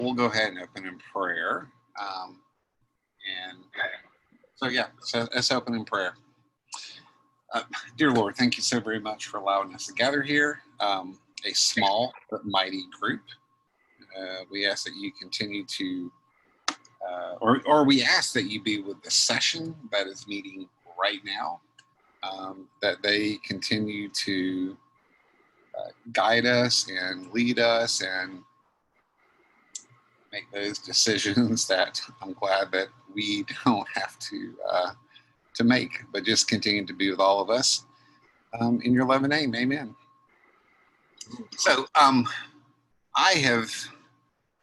We'll go ahead and open in prayer. And so, yeah, so let's open in prayer. Dear Lord, thank you so very much for allowing us to gather here, a small but mighty group. We ask that you continue to, or we ask that you be with the session that is meeting right now, that they continue to guide us and lead us and make those decisions that I'm glad that we don't have to make, but just continue to be with all of us. In your loving name, amen. So I have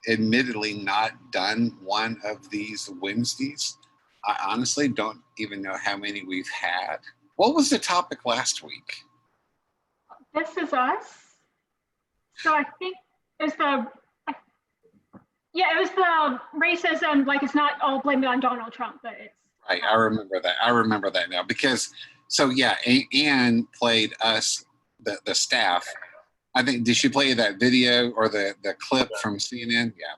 admittedly not done one of these Wednesdays. I honestly don't even know how many we've had. What was the topic last week? This Is Us. So I think it's the racism, like it's not all blamed on Donald Trump, but it's right. I remember that. I remember that now because Anne played us, the staff. I think, did she play that video or the clip from CNN? Yeah.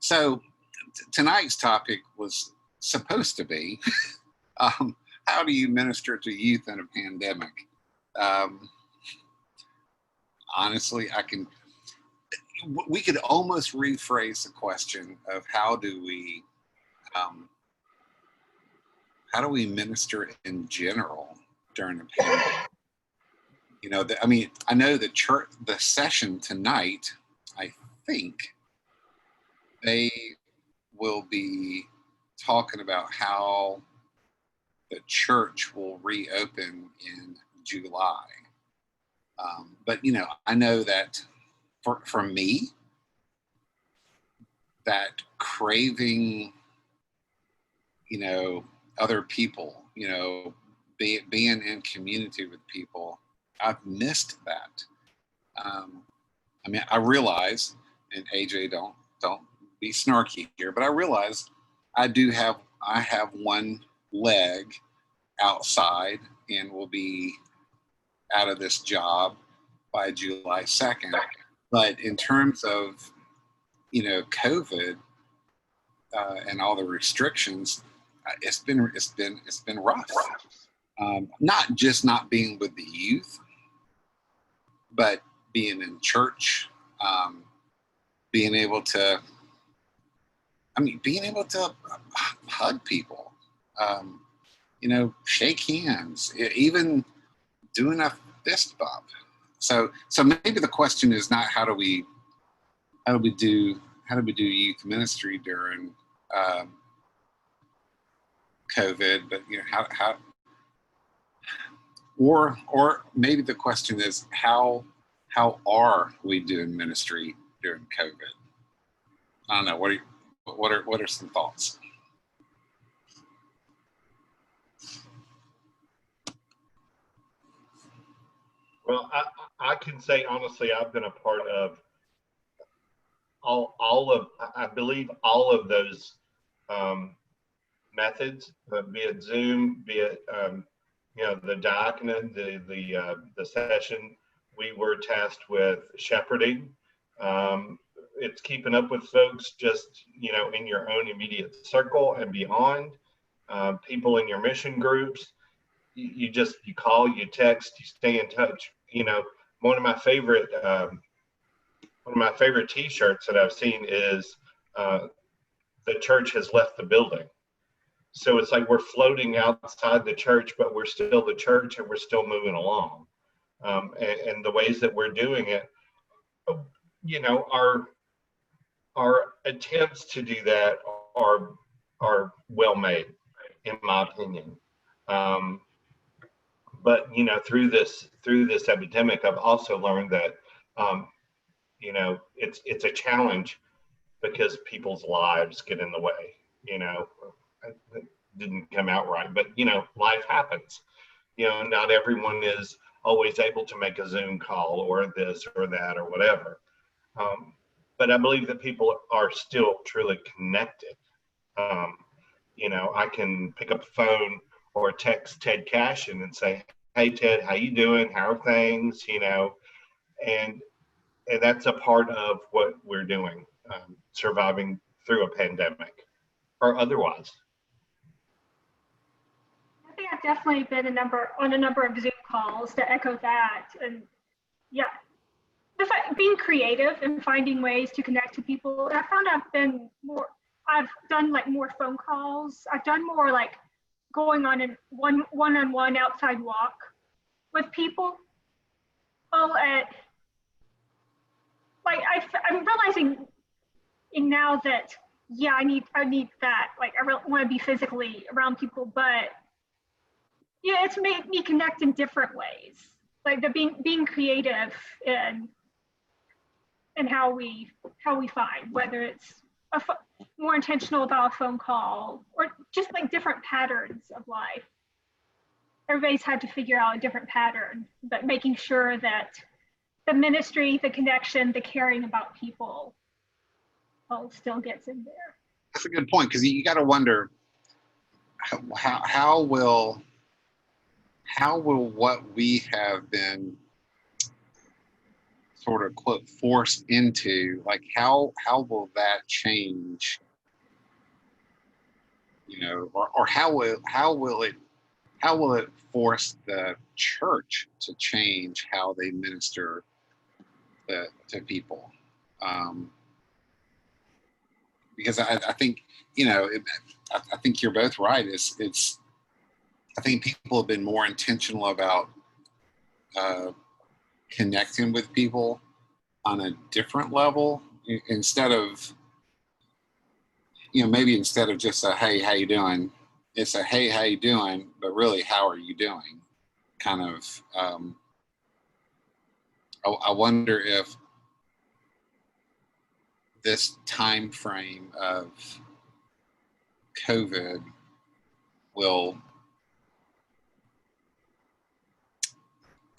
So tonight's topic was supposed to be, how do you minister to youth in a pandemic? Honestly, we could almost rephrase the question of how do we minister in general during a pandemic? You know, I know the session tonight, I think they will be talking about how the church will reopen in July. But, you know, I know that for me, that craving, you know, other people, you know, being in community with people, I've missed that. I mean, I realize, and AJ, don't be snarky here, but I realize I have one leg outside and will be out of this job by July 2nd. But in terms of, you know, COVID and all the restrictions, it's been rough. Not just not being with the youth, but being in church, being able to hug people, you know, shake hands, even doing a fist bump. So maybe the question is not how do we do youth ministry during COVID, but you know how or maybe the question is how are we doing ministry during COVID? I don't know. What are some thoughts? Well, I can say honestly, I've been a part of I believe all of those methods, be it Zoom, be it you know, the diaconate, the session. We were tasked with shepherding. It's keeping up with folks just, you know, in your own immediate circle and beyond. People in your mission groups. You call, you text, you stay in touch. You know, one of my favorite T-shirts that I've seen is the church has left the building. So it's like we're floating outside the church, but we're still the church and we're still moving along. And the ways that we're doing it, you know, our attempts to do that are well made, in my opinion. But you know, through this epidemic, I've also learned that you know, it's a challenge because people's lives get in the way. You know, it didn't come out right, but you know, life happens. You know, not everyone is always able to make a Zoom call or this or that or whatever. But I believe that people are still truly connected. You know, I can pick up the phone or text Ted Cashin and say, "Hey Ted, how you doing? How are things?" You know, and that's a part of what we're doing. surviving through a pandemic or otherwise. I think I've definitely been on a number of Zoom calls to echo that. And yeah, being creative and finding ways to connect to people. I found I've done like more phone calls. I've done more like going on a one-on-one outside walk with people. Well, I'm realizing now that, yeah, I need that. Like, I really want to be physically around people, but yeah, it's made me connect in different ways. Like the being creative and how we find, whether it's more intentional about a phone call or just like different patterns of life. Everybody's had to figure out a different pattern, but making sure that the ministry, the connection, the caring about people all still gets in there. That's a good point, because you got to wonder how will what we have been sort of quote forced into, like how will that change, you know, or how will it force the church to change how they minister to people? Because I think, you know, I think you're both right. I think people have been more intentional about connecting with people on a different level, instead of, you know, maybe instead of just a, hey, how you doing? It's a, hey, how you doing? But really, how are you doing? Kind of, I wonder if this time frame of COVID will,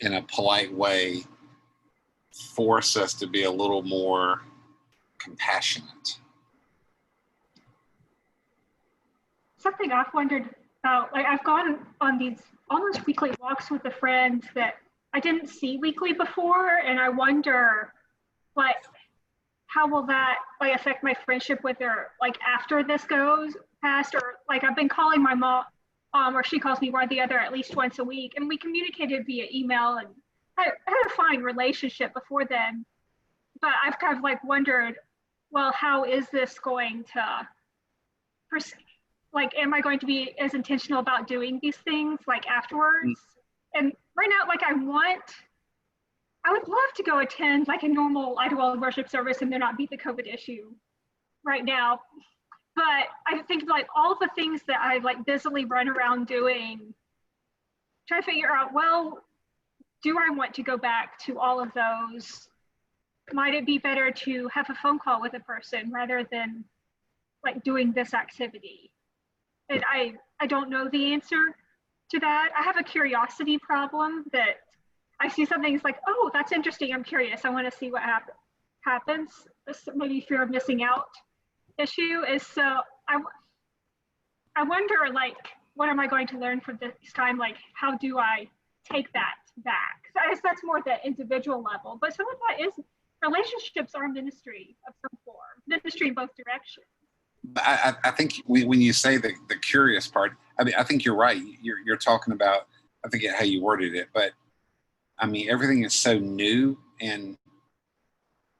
in a polite way, force us to be a little more compassionate. Something I've wondered about, like I've gone on these almost weekly walks with a friend that I didn't see weekly before, and I wonder, like, how will that like affect my friendship with her, like after this goes past, or like I've been calling my mom, or she calls me one or the other at least once a week, and we communicated via email, and I had a fine relationship before then, but I've kind of like wondered, well, how is this going to like, am I going to be as intentional about doing these things like afterwards? And right now, like I would love to go attend like a normal Idlewild worship service and there not be the COVID issue right now. But I think of like all the things that I like busily run around doing, trying to figure out, well, do I want to go back to all of those? Might it be better to have a phone call with a person rather than like doing this activity? And I don't know the answer to that. I have a curiosity problem that I see something, it's like, oh, that's interesting. I'm curious. I want to see what happens. This maybe fear of missing out issue is, so I wonder, like, what am I going to learn from this time? Like, how do I take that back? So I guess that's more at the individual level, but some of that is relationships are ministry of some form, ministry in both directions. I think when you say the curious part, I mean, I think you're right. You're talking about, I forget how you worded it, but I mean, everything is so new and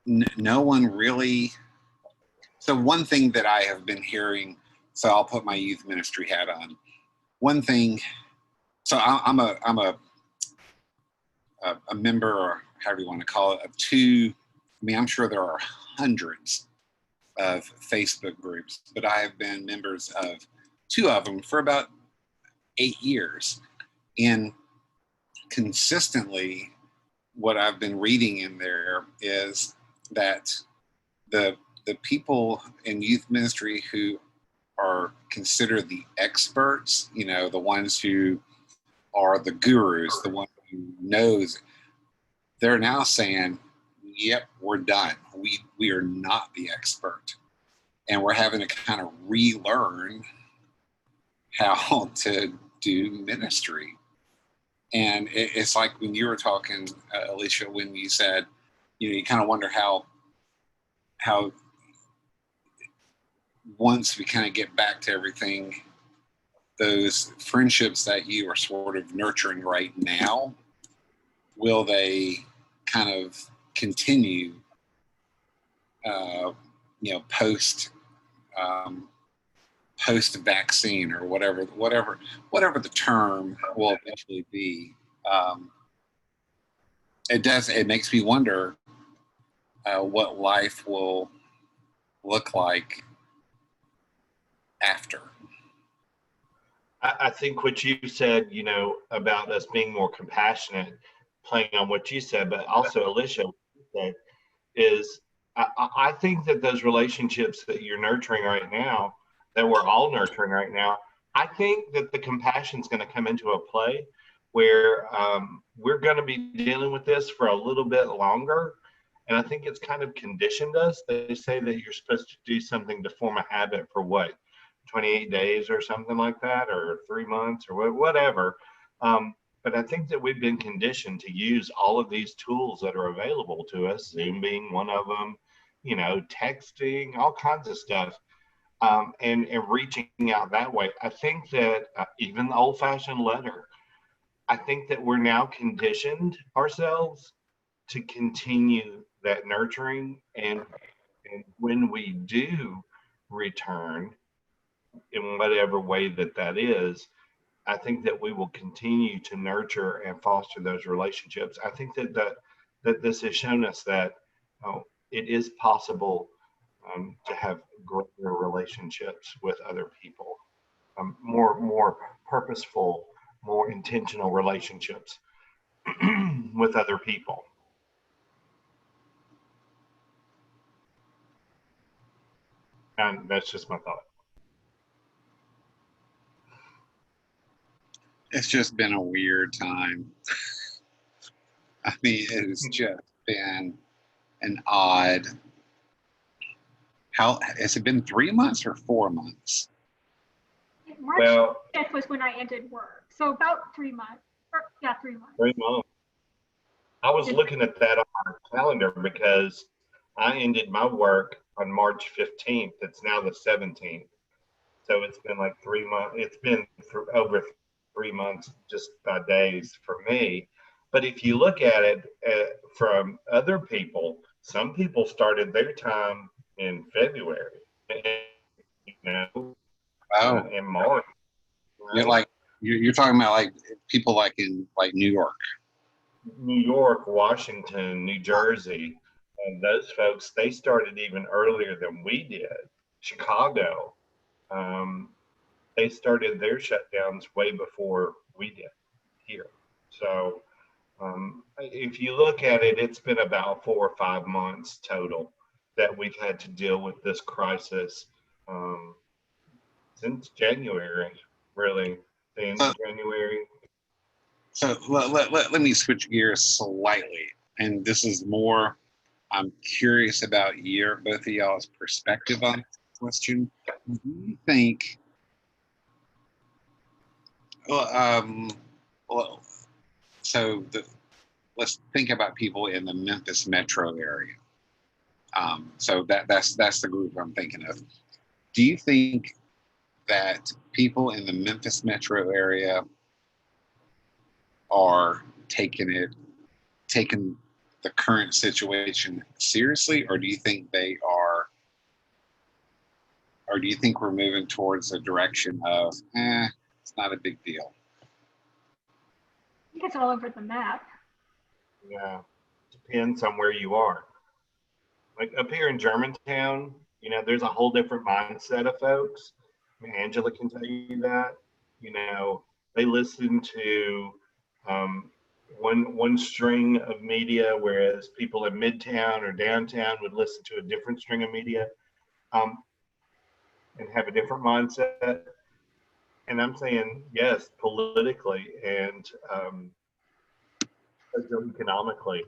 no one really. So one thing that I have been hearing, so I'll put my youth ministry hat on. One thing, so I'm a member, or however you want to call it, of two. I mean, I'm sure there are hundreds of Facebook groups, but I have been members of two of them for about 8 years. And consistently, what I've been reading in there is that the people in youth ministry who are considered the experts, you know, the ones who are the gurus, the one who knows, they're now saying, yep, we're done. We are not the expert. And we're having to kind of relearn how to do ministry. And it's like when you were talking, Alicia, when you said, you know, you kind of wonder how once we kind of get back to everything, those friendships that you are sort of nurturing right now, will they kind of continue, post post vaccine or whatever the term will eventually be? It makes me wonder what life will look like after. I think what you said, about us being more compassionate, playing on what you said, but also Alicia said, is I think that those relationships that you're nurturing right now, that we're all nurturing right now, I think that the compassion is going to come into a play where we're going to be dealing with this for a little bit longer. And I think it's kind of conditioned us. They say that you're supposed to do something to form a habit for 28 days or something like that, or 3 months or whatever. But I think that we've been conditioned to use all of these tools that are available to us, Zoom being one of them, texting, all kinds of stuff, and reaching out that way. I think that even the old-fashioned letter, I think that we're now conditioned ourselves to continue that nurturing. And when we do return, in whatever way that is, I think that we will continue to nurture and foster those relationships. I think that this has shown us that it is possible to have greater relationships with other people, more purposeful, more intentional relationships with other people. And that's just my thought. It's just been a weird time. I mean, it's just been an odd. How has it been? 3 months or 4 months? March 5th was when I ended work, so about 3 months. 3 months. 3 months. I was looking at that on my calendar because I ended my work on March 15th. It's now the 17th. So it's been like 3 months. It's been for over 3 months just by days for me. But if you look at it from other people, some people started their time in February, in March. You're talking about like people like in like New York, Washington, New Jersey, and those folks, they started even earlier than we did. Chicago, they started their shutdowns way before we did here. So if you look at it, it's been about 4 or 5 months total that we've had to deal with this crisis since January, really. January. So let me switch gears slightly. And this is more, I'm curious about both of y'all's perspective on this question. Do you think, let's think about people in the Memphis metro area. So that's the group I'm thinking of. Do you think that people in the Memphis metro area are taking the current situation seriously, or do you think they are, or do you think we're moving towards a direction of, it's not a big deal? I think it's all over the map. Yeah, depends on where you are. Like up here in Germantown, there's a whole different mindset of folks. I mean, Angela can tell you that. They listen to one string of media, whereas people in Midtown or downtown would listen to a different string of media and have a different mindset. And I'm saying, yes, politically and economically,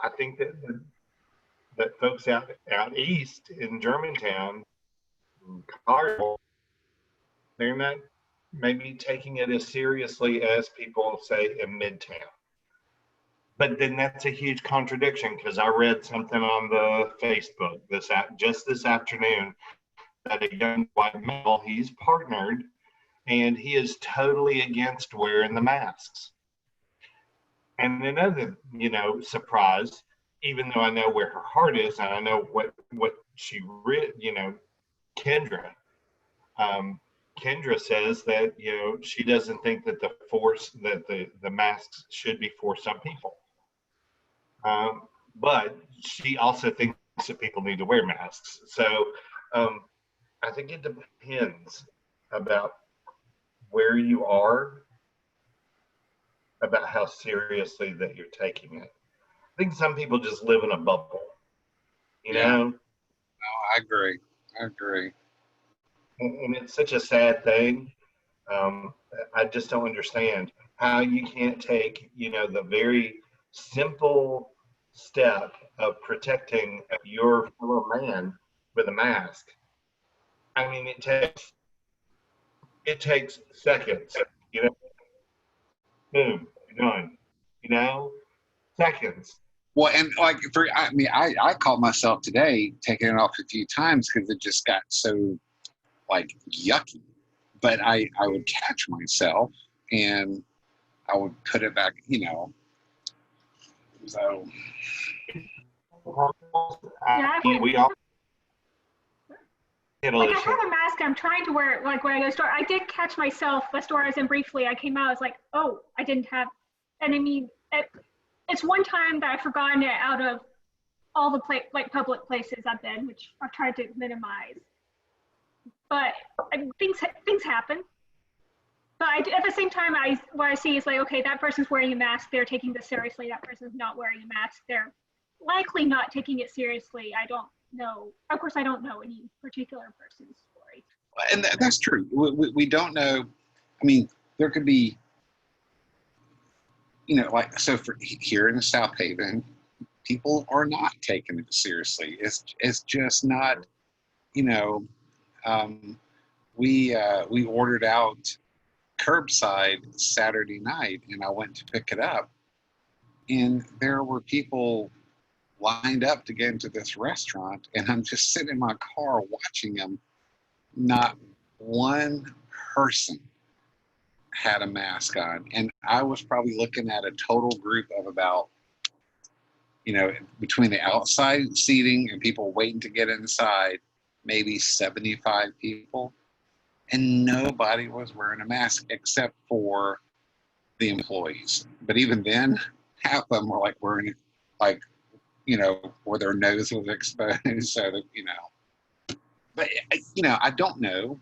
I think that folks out east in Germantown, Cardinal, they're not maybe taking it as seriously as people say in Midtown. But then that's a huge contradiction, because I read something on the Facebook just this afternoon that a young white male, he's partnered, and he is totally against wearing the masks. And another, surprise, even though I know where her heart is and I know what she Kendra, Kendra says that, she doesn't think that the masks should be forced on people. But she also thinks that people need to wear masks. So I think it depends about where you are, about how seriously that you're taking it. I think some people just live in a bubble, Yeah. know? No, I agree. And it's such a sad thing. I just don't understand how you can't take, the very simple step of protecting your fellow man with a mask. I mean, it takes seconds, boom, done, seconds. Well, and like I caught myself today taking it off a few times because it just got so like yucky. But I would catch myself and I would put it back, So We all like I have a mask. I'm trying to wear it like when I go to the store. I did catch myself the store I was in briefly. I came out. I was like, oh, I didn't have. And I mean, it's one time that I've forgotten it out of all the public places I've been, which I've tried to minimize. But things happen. But at the same time, what I see is like, okay, that person's wearing a mask. They're taking this seriously. That person's not wearing a mask. They're likely not taking it seriously. I don't know. Of course, I don't know any particular person's story. And that's true. We don't know. I mean, there could be, like, so for here in South Haven, people are not taking it seriously. It's just not, we ordered out curbside Saturday night and I went to pick it up and there were people lined up to get into this restaurant and I'm just sitting in my car watching them. Not one person had a mask on. And I was probably looking at a total group of about, between the outside seating and people waiting to get inside, maybe 75 people. And nobody was wearing a mask except for the employees. But even then, half of them were like wearing it, like, where their nose was exposed. So that, but, I don't know.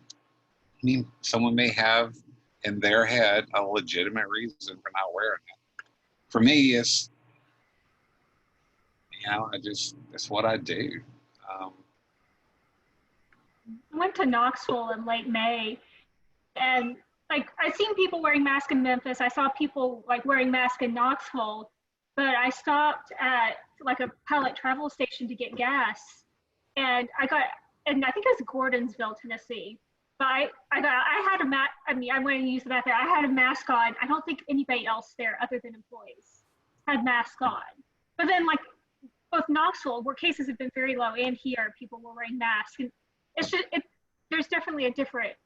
I mean, someone may have in their head a legitimate reason for not wearing it. For me, it's, it's what I do. I went to Knoxville in late May and I've seen people wearing masks in Memphis. I saw people wearing masks in Knoxville, but I stopped at a pilot travel station to get gas and I think it was Gordonsville, Tennessee. But I had a mask. I mean, I went and used the bathroom. I had a mask on. I don't think anybody else there other than employees had masks on. But then both Knoxville, where cases have been very low, and here people were wearing masks. And it's just, there's definitely a different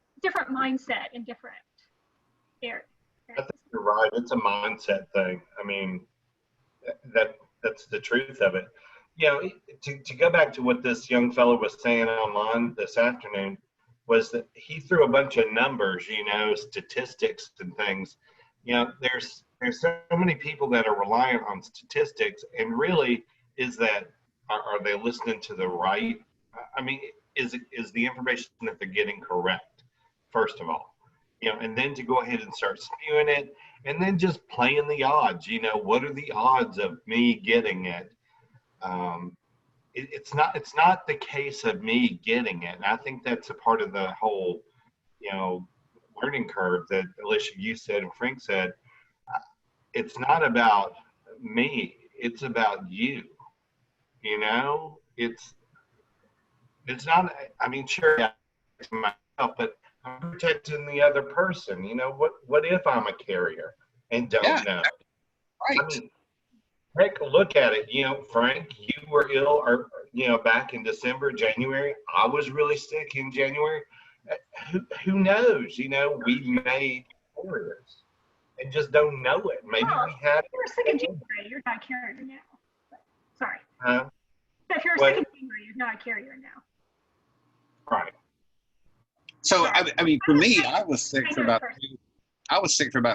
mindset in different areas. I think you're right. It's a mindset thing. I mean, that's the truth of it. To go back to what this young fellow was saying online this afternoon, was that he threw a bunch of numbers, statistics and things. There's so many people that are reliant on statistics, and really, is that are they listening to the right? I mean, is the information that they're getting correct? First of all, and then to go ahead and start spewing it, and then just playing the odds. What are the odds of me getting it? It's not the case of me getting it. And I think that's a part of the whole, learning curve that Alicia, you said, and Frank said. It's not about me. It's about you. It's not, I mean, sure, it's myself, but I'm protecting the other person. What if I'm a carrier and don't know? Right. I mean, take a look at it. Frank, you were ill, or back in December, January. I was really sick in January. Who knows? We made warriors and just don't know it. Maybe Oh, we had. if you were sick in January, you're not a carrier now. Sorry. Huh? So if you're What? sick in January, you're not a carrier now. Right. So I mean, for me, I was sick for about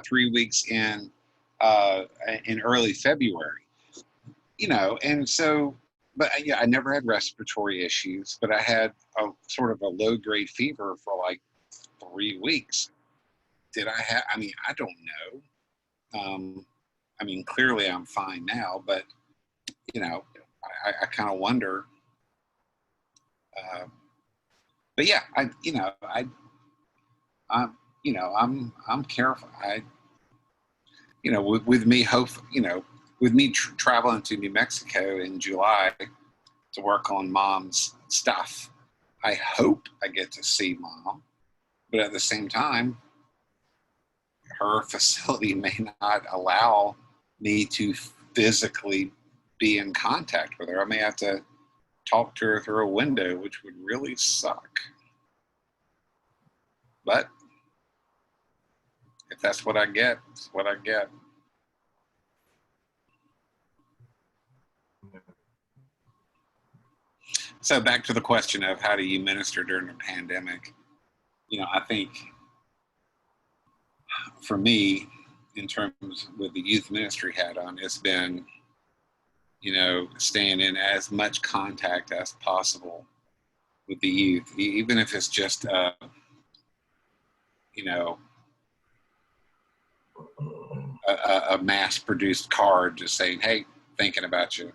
3 weeks in early February. And so, but yeah, I never had respiratory issues, but I had a sort of a low grade fever for like 3 weeks. Did I have? I mean, I don't know. I mean, clearly I'm fine now, but I kind of wonder. But yeah, I'm careful. With me, with me traveling to New Mexico in July to work on Mom's stuff, I hope I get to see Mom, but at the same time, her facility may not allow me to physically be in contact with her. I may have to talk to her through a window, which would really suck. But if that's what I get, it's what I get. So back to the question of how do you minister during the pandemic? I think for me, in terms with the youth ministry hat on, it's been, staying in as much contact as possible with the youth, even if it's just, a mass-produced card just saying, hey, thinking about you,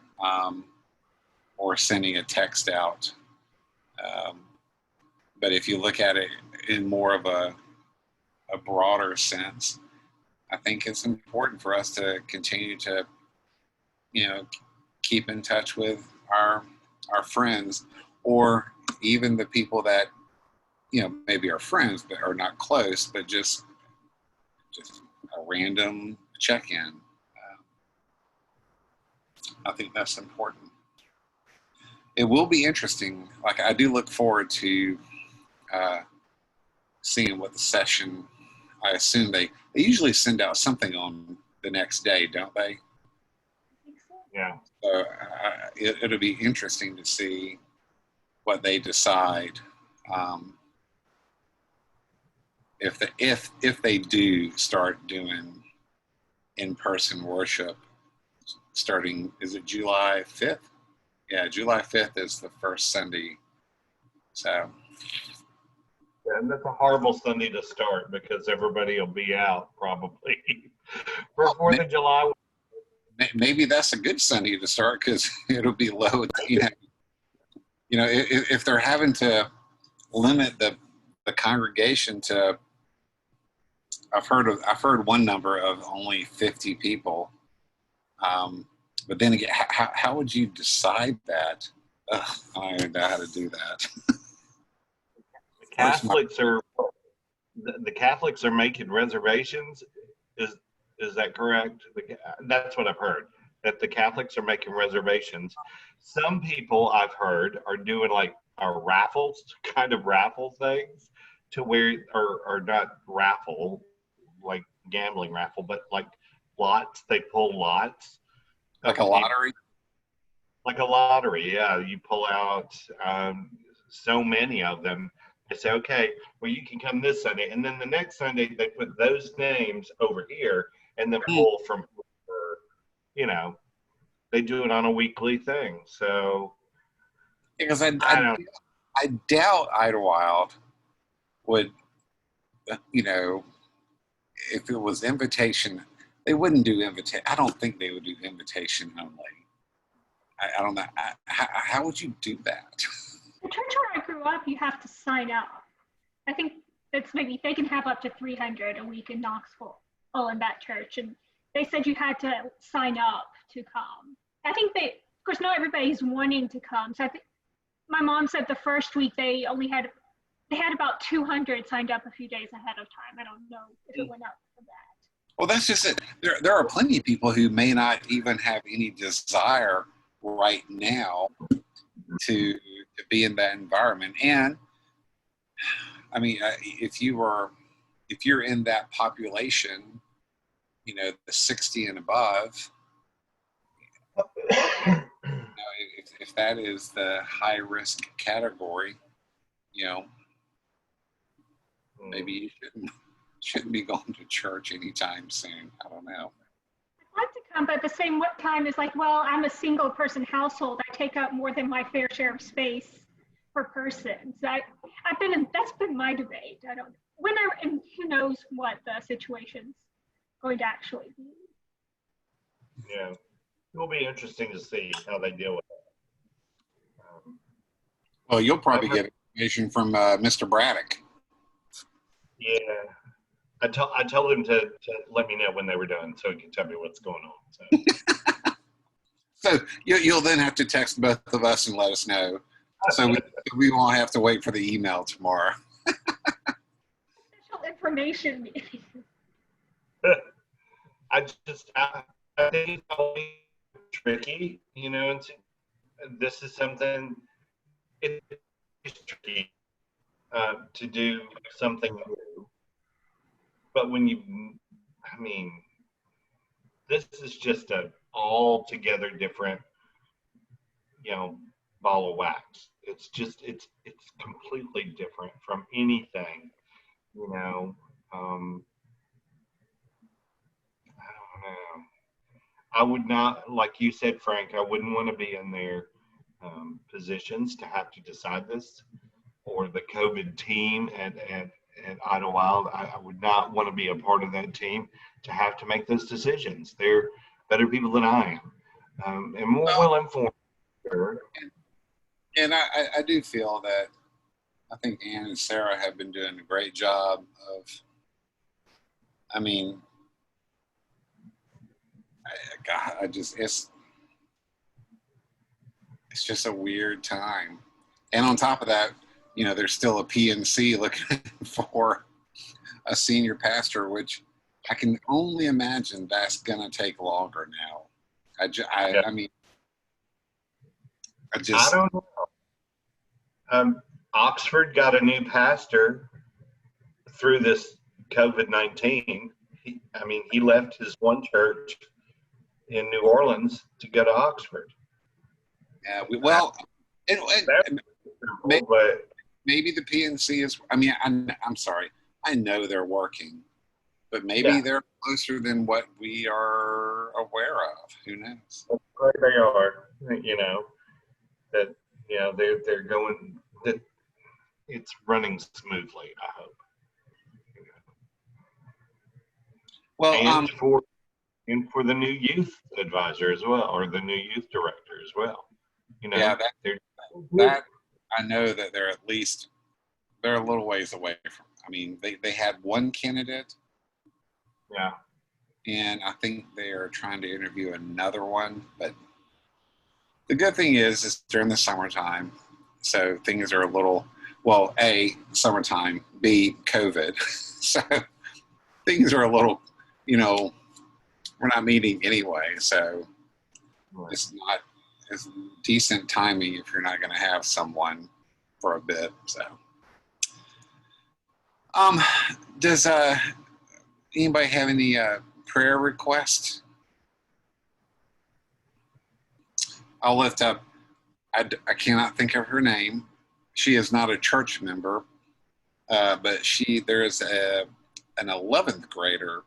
or sending a text out. But if you look at it in more of a broader sense, I think it's important for us to continue to, keep in touch with our friends, or even the people that, maybe are friends but are not close, but just a random check-in. I think that's important. It will be interesting. Like, I do look forward to seeing what the session. I assume they usually send out something on the next day, don't they? Yeah. So it'll be interesting to see what they decide. If they do start doing in-person worship starting, is it July 5th? Yeah, July 5th is the first Sunday. So. Yeah, and that's a horrible Sunday to start because everybody will be out probably for 4th of July. Maybe that's a good Sunday to start because it'll be low. If they're having to limit the congregation to, I've heard one number of only 50 people. But then again, how would you decide that? I don't even know how to do that. The Catholics are making reservations. Is that correct? That's what I've heard, that the Catholics are making reservations. Some people I've heard are doing like raffles, kind of raffle things, to where, or not raffle, like gambling raffle, but like lots. They pull lots. Like a lottery? Like a lottery, yeah. You pull out so many of them. They say, okay, well, you can come this Sunday. And then the next Sunday, they put those names over here and then pull from, they do it on a weekly thing. So, because I doubt Idlewild would, if it was invitation, they wouldn't do invitation. I don't think they would do invitation only. I don't know. How would you do that? The church where I grew up, you have to sign up. I think that's maybe they can have up to 300 a week in Knoxville, in that church. And they said you had to sign up to come. I think of course, not everybody's wanting to come. So I think my mom said the first week they had about 200 signed up a few days ahead of time. I don't know if it went up for that. Well, that's just it. There are plenty of people who may not even have any desire right now to be in that environment. And I mean, if you're in that population, you know, the 60 and above, you know, if that is the high risk category, you know, maybe you shouldn't be going to church anytime soon. I don't know. I'd like to come, but at the same time, it's like, well, I'm a single person household. I take up more than my fair share of space per person. So that's been my debate. And who knows what the situation's going to actually be. Yeah, it will be interesting to see how they deal with it. Well, you'll probably get information from Mr. Braddock. Yeah, I told him to let me know when they were done so he can tell me what's going on. So you'll then have to text both of us and let us know, so we won't have to wait for the email tomorrow. Special information meeting. I think it's always tricky, you know. And this is something it's tricky to do something new. But this is just an altogether different, you know, ball of wax. It's completely different from anything, you know. I don't know. I would not, like you said, Frank, I wouldn't want to be in their positions to have to decide this, or the COVID team at Idlewild. I would not want to be a part of that team to have to make those decisions. They're better people than I am, and more well informed. And I do feel that I think Ann and Sarah have been doing a great job of, I mean, it's just a weird time. And on top of that, you know, there's still a PNC looking for a senior pastor, which I can only imagine that's going to take longer now. I don't know. Oxford got a new pastor through this COVID-19. He left his one church in New Orleans to go to Oxford. Yeah, maybe the PNC is. I mean, I'm sorry. I know they're working, but maybe they're closer than what we are aware of. Who knows? They are. You know that. You know they're going. That it's running smoothly. I hope. Well, and for the new youth advisor as well, or the new youth director as well. You know, yeah, that I know that they're a little ways away from. I mean, they had one candidate. Yeah. And I think they are trying to interview another one. But the good thing is during the summertime, so things are a little, well, A, summertime, B, COVID. So things are a little, you know, we're not meeting anyway. So it's decent timing if you're not going to have someone for a bit. So, does anybody have any prayer requests? I'll lift up. I cannot think of her name. She is not a church member, but there is an 11th grader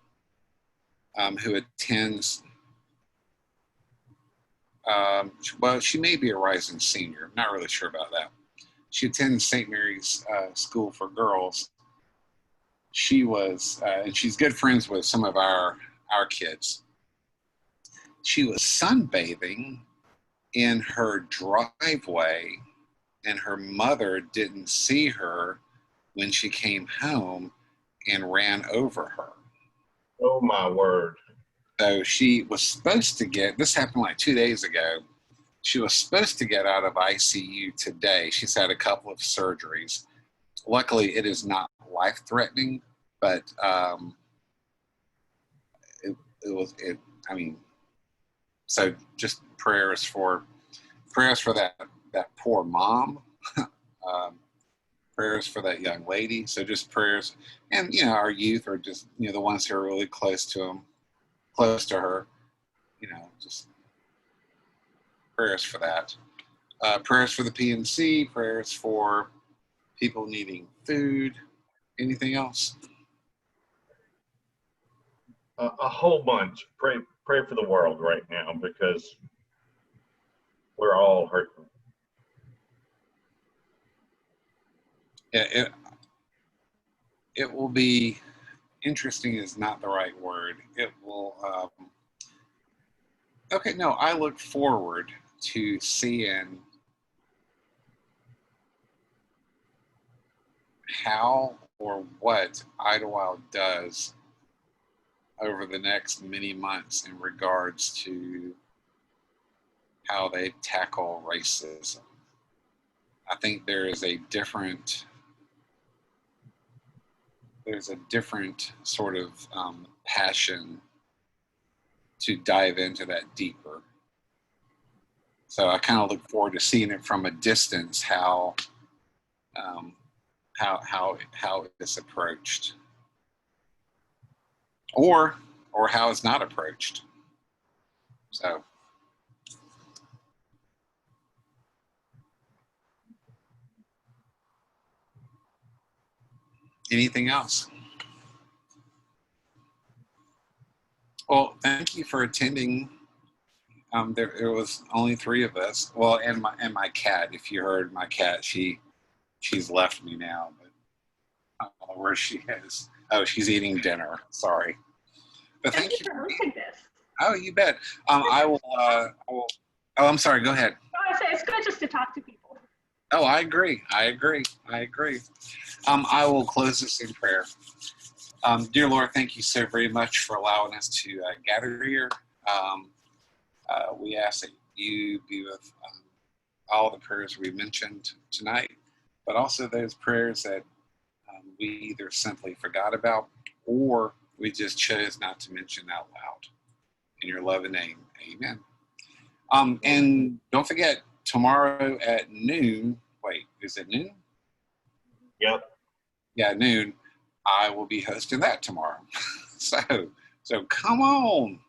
who attends. Well, she may be a rising senior. I'm not really sure about that. She attends St. Mary's School for Girls. She was, and she's good friends with some of our kids. She was sunbathing in her driveway, and her mother didn't see her when she came home and ran over her. Oh my word. So she was supposed to this happened like 2 days ago. She was supposed to get out of ICU today. She's had a couple of surgeries. Luckily, it is not life-threatening, but I mean, so just prayers for that poor mom, prayers for that young lady. So just prayers, and our youth are just the ones who are really close to her. Just prayers for that. Prayers for the PNC. Prayers for people needing food. Anything else? A whole bunch. Pray for the world right now, because we're all hurting. Yeah, it will be interesting is not the right word. It will. Okay, no, I look forward to seeing how or what Idlewild does over the next many months in regards to how they tackle racism. I think there's a different sort of passion to dive into that deeper. So I kind of look forward to seeing it from a distance, how it's approached, or how it's not approached. So. Anything else? Well, thank you for attending. There was only 3 of us. Well, and my cat. If you heard my cat, she's left me now, but I don't know where she is. Oh, she's eating dinner. Sorry. But Thank you for hosting this. Oh, you bet. I will. Oh, I'm sorry. Go ahead. I say it's good just to talk to people. Oh, I agree. I will close this in prayer. Dear Lord, thank you so very much for allowing us to gather here. We ask that you be with all the prayers we mentioned tonight, but also those prayers that we either simply forgot about or we just chose not to mention out loud. In your loving name, amen. And don't forget, tomorrow at noon, wait, is it noon? Yep. Yeah, noon. I will be hosting that tomorrow. So come on.